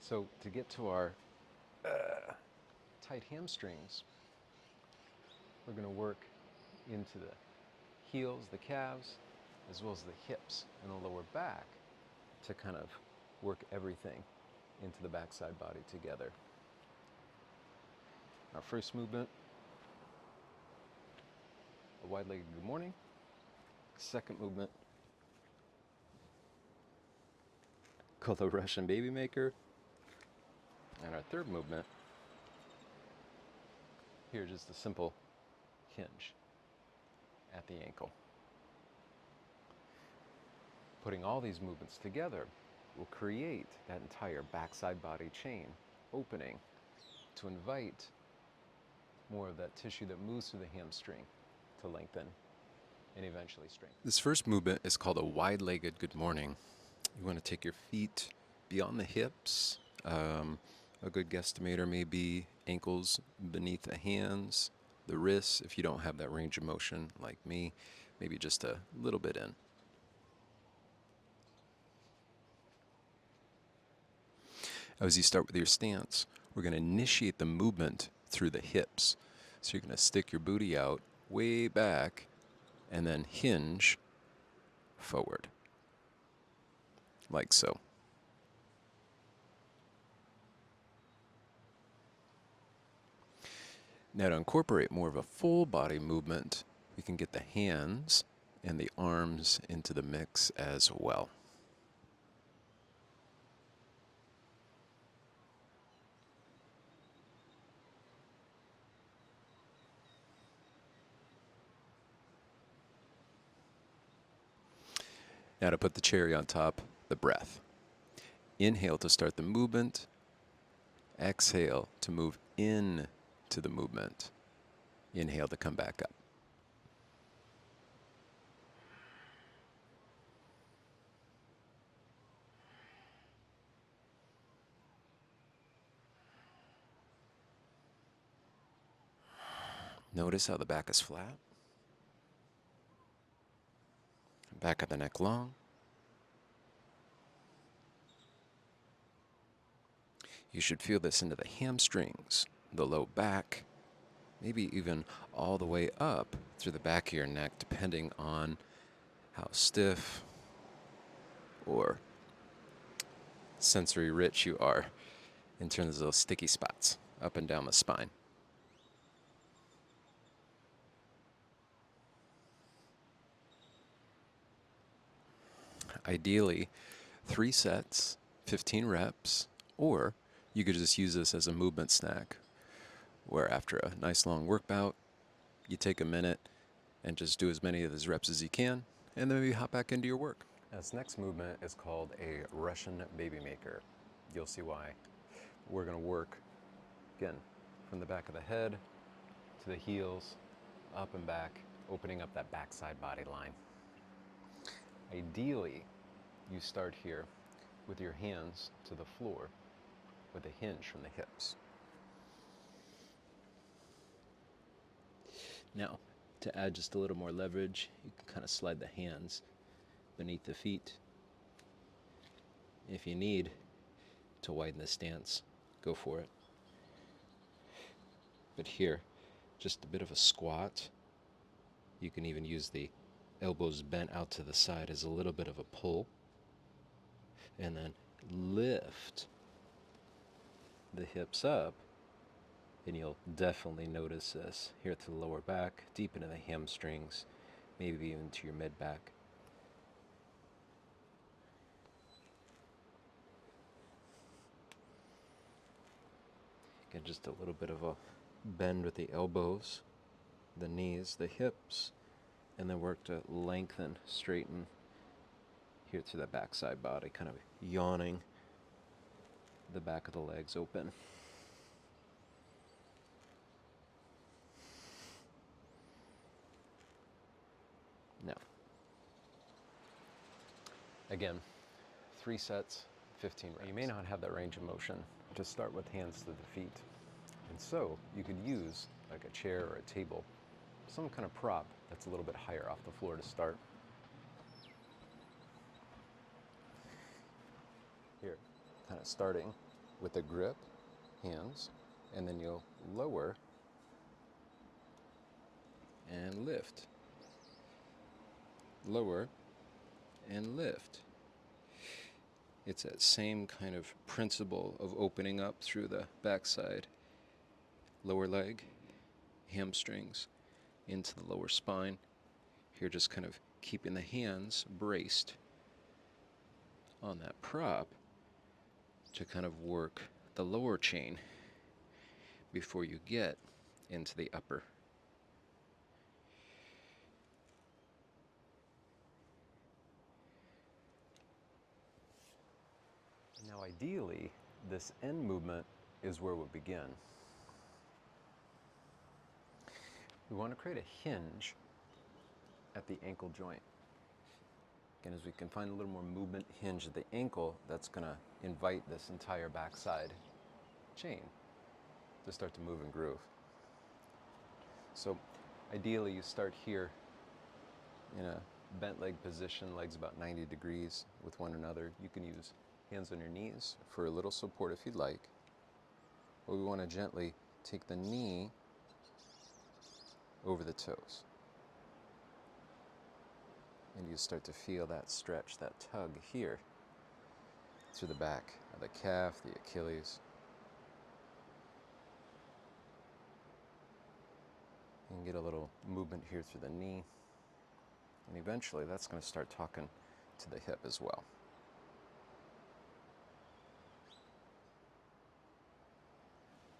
So to get to our tight hamstrings, we're going to work into the heels, the calves, as well as the hips and the lower back to kind of work everything into the backside body together. Our first movement, a wide-legged good morning. Second movement, called the Russian baby maker. And our third movement, here just a simple hinge at the ankle. Putting all these movements together will create that entire backside body chain opening to invite more of that tissue that moves through the hamstring to lengthen and eventually strengthen. This first movement is called a wide-legged good morning. You want to take your feet beyond the hips. A good guesstimator may be ankles beneath the hands, the wrists, if you don't have that range of motion like me, maybe just a little bit in. As you start with your stance, we're going to initiate the movement through the hips. So you're going to stick your booty out way back and then hinge forward, like so. Now to incorporate more of a full body movement, we can get the hands and the arms into the mix as well. Now to put the cherry on top, the breath. Inhale to start the movement. Exhale to move in to the movement. Inhale to come back up. Notice how the back is flat. Back of the neck long. You should feel this into the hamstrings, the low back, maybe even all the way up through the back of your neck, depending on how stiff or sensory rich you are in terms of those sticky spots up and down the spine. Ideally, 3 sets, 15 reps, or you could just use this as a movement snack, where after a nice long work bout, you take a minute and just do as many of those reps as you can, and then maybe hop back into your work. This next movement is called a Russian baby maker. You'll see why. We're going to work, again, from the back of the head to the heels, up and back, opening up that backside body line. Ideally, you start here with your hands to the floor with a hinge from the hips. Now, to add just a little more leverage, you can kind of slide the hands beneath the feet. If you need to widen the stance, go for it. But here, just a bit of a squat. You can even use the elbows bent out to the side as a little bit of a pull. And then lift the hips up, and you'll definitely notice this here to the lower back, deep into the hamstrings, maybe even to your mid-back. Again, just a little bit of a bend with the elbows, the knees, the hips, and then work to lengthen, straighten here through that backside body, kind of yawning the back of the legs open. Now, again, 3 sets, 15 reps. You may not have that range of motion to start with hands to the feet. And so you could use like a chair or a table, some kind of prop that's a little bit higher off the floor to start. Here, kind of starting with a grip, hands, and then you'll lower and lift. Lower and lift. It's that same kind of principle of opening up through the backside, lower leg, hamstrings, into the lower spine. Here just kind of keeping the hands braced on that prop to kind of work the lower chain before you get into the upper. Now ideally, this end movement is where we'll begin. We want to create a hinge at the ankle joint. Again, as we can find a little more movement, hinge at the ankle, that's going to invite this entire backside chain to start to move and groove. So ideally you start here in a bent leg position, legs about 90 degrees with one another. You can use hands on your knees for a little support if you'd like. But we want to gently take the knee over the toes. And you start to feel that stretch, that tug here through the back of the calf, the Achilles. And get a little movement here through the knee. And eventually that's going to start talking to the hip as well.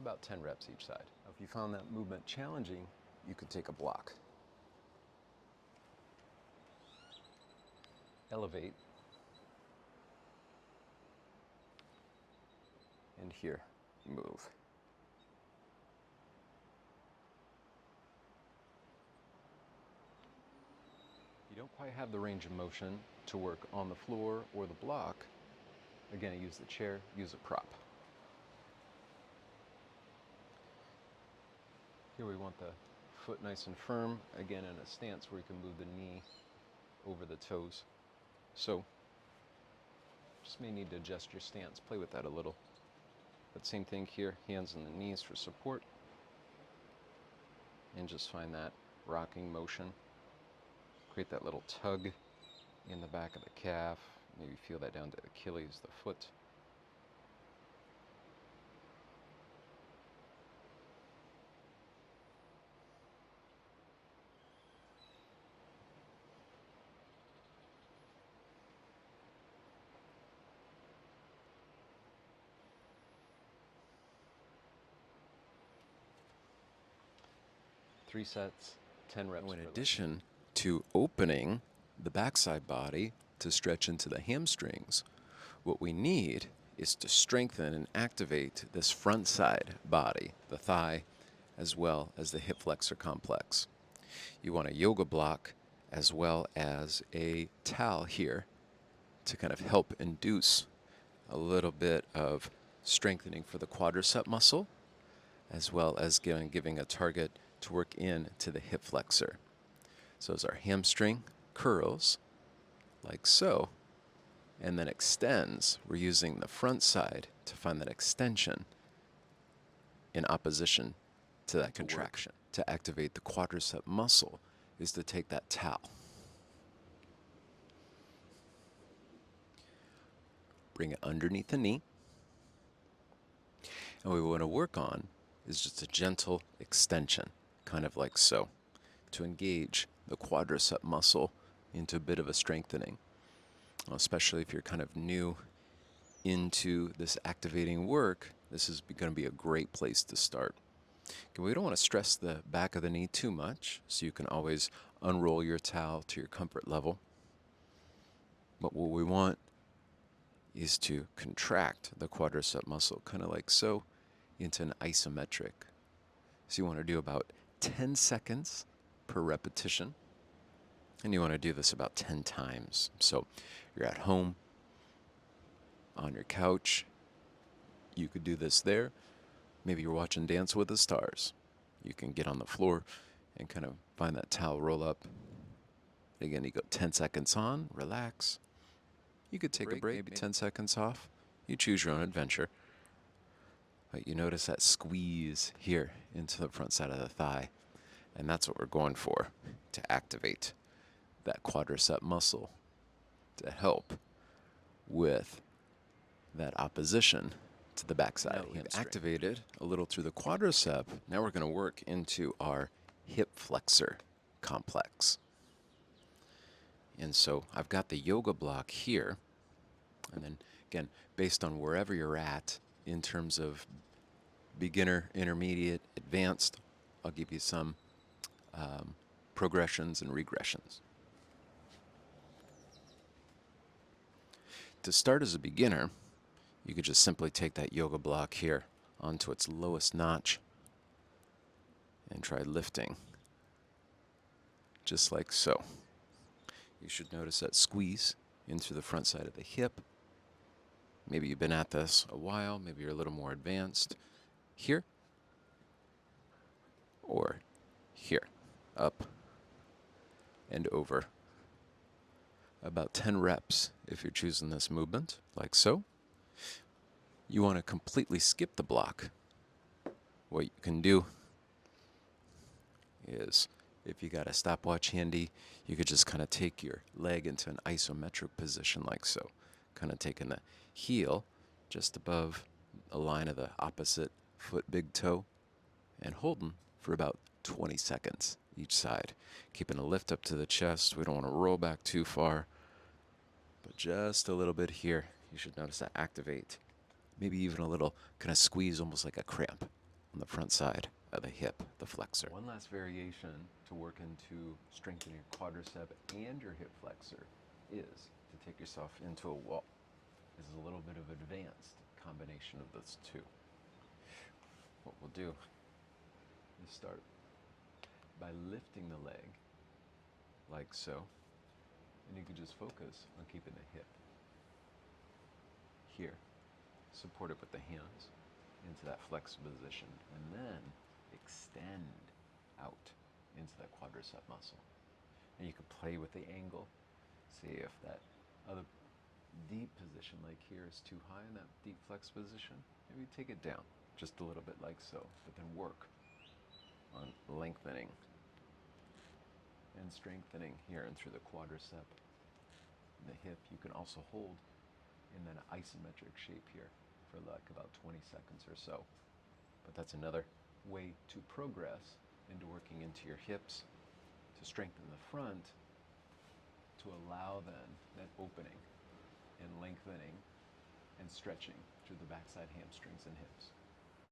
About 10 reps each side. If you found that movement challenging, you could take a block. Elevate. And here, move. You don't quite have the range of motion to work on the floor or the block. Again, use the chair, use a prop. Here we want the foot nice and firm, again in a stance where you can move the knee over the toes. So, just may need to adjust your stance, play with that a little. But same thing here, hands on the knees for support. And just find that rocking motion. Create that little tug in the back of the calf. Maybe feel that down to the Achilles, the foot. Three sets, 10 reps. In addition to opening the backside body to stretch into the hamstrings, what we need is to strengthen and activate this front side body, the thigh, as well as the hip flexor complex. You want a yoga block as well as a towel here to kind of help induce a little bit of strengthening for the quadricep muscle, as well as giving a target to work in to the hip flexor. So as our hamstring curls, like so, and then extends, we're using the front side to find that extension in opposition to that contraction. To activate the quadricep muscle is to take that towel. Bring it underneath the knee. And what we want to work on is just a gentle extension, kind of like so, to engage the quadricep muscle into a bit of a strengthening, especially if you're kind of new into this activating work. This is going to be a great place to start. Okay, we don't want to stress the back of the knee too much, so you can always unroll your towel to your comfort level. But what we want is to contract the quadricep muscle, kind of like so, into an isometric. So you want to do about 10 seconds per repetition, and you want to do this about 10 times. So you're at home, on your couch, you could do this there. Maybe you're watching Dance with the Stars. You can get on the floor and kind of find that towel, roll up. Again, you go 10 seconds on, relax. You could take a break, maybe 10 seconds off. You choose your own adventure. But you notice that squeeze here into the front side of the thigh. And that's what we're going for, to activate that quadricep muscle to help with that opposition to the backside hamstring. We've activated a little through the quadricep. Now we're going to work into our hip flexor complex. And so I've got the yoga block here. And then again, based on wherever you're at in terms of beginner, intermediate, advanced, I'll give you some progressions and regressions. To start as a beginner, you could just simply take that yoga block here onto its lowest notch and try lifting, just like so. You should notice that squeeze in through the front side of the hip. Maybe you've been at this a while, maybe you're a little more advanced. Here, or here, up and over. About 10 reps if you're choosing this movement, like so. You want to completely skip the block. What you can do is, if you got a stopwatch handy, you could just kind of take your leg into an isometric position like so. Kind of taking the heel just above a line of the opposite foot big toe and holding for about 20 seconds each side. Keeping a lift up to the chest. We don't want to roll back too far, but just a little bit here. You should notice that activate. Maybe even a little kind of squeeze, almost like a cramp on the front side of the hip, the flexor. One last variation to work into strengthening your quadricep and your hip flexor is to take yourself into a wall. This is a little bit of advanced combination of those two. What we'll do is start by lifting the leg like so, and you can just focus on keeping the hip here, supported with the hands into that flex position, and then extend out into that quadricep muscle. And you can play with the angle, see if that other deep position like here is too high in that deep flex position. Maybe take it down just a little bit like so, but then work on lengthening and strengthening here and through the quadricep and the hip. You can also hold in that isometric shape here for like about 20 seconds or so. But that's another way to progress into working into your hips, to strengthen the front, to allow then that opening and lengthening and stretching through the backside hamstrings and hips.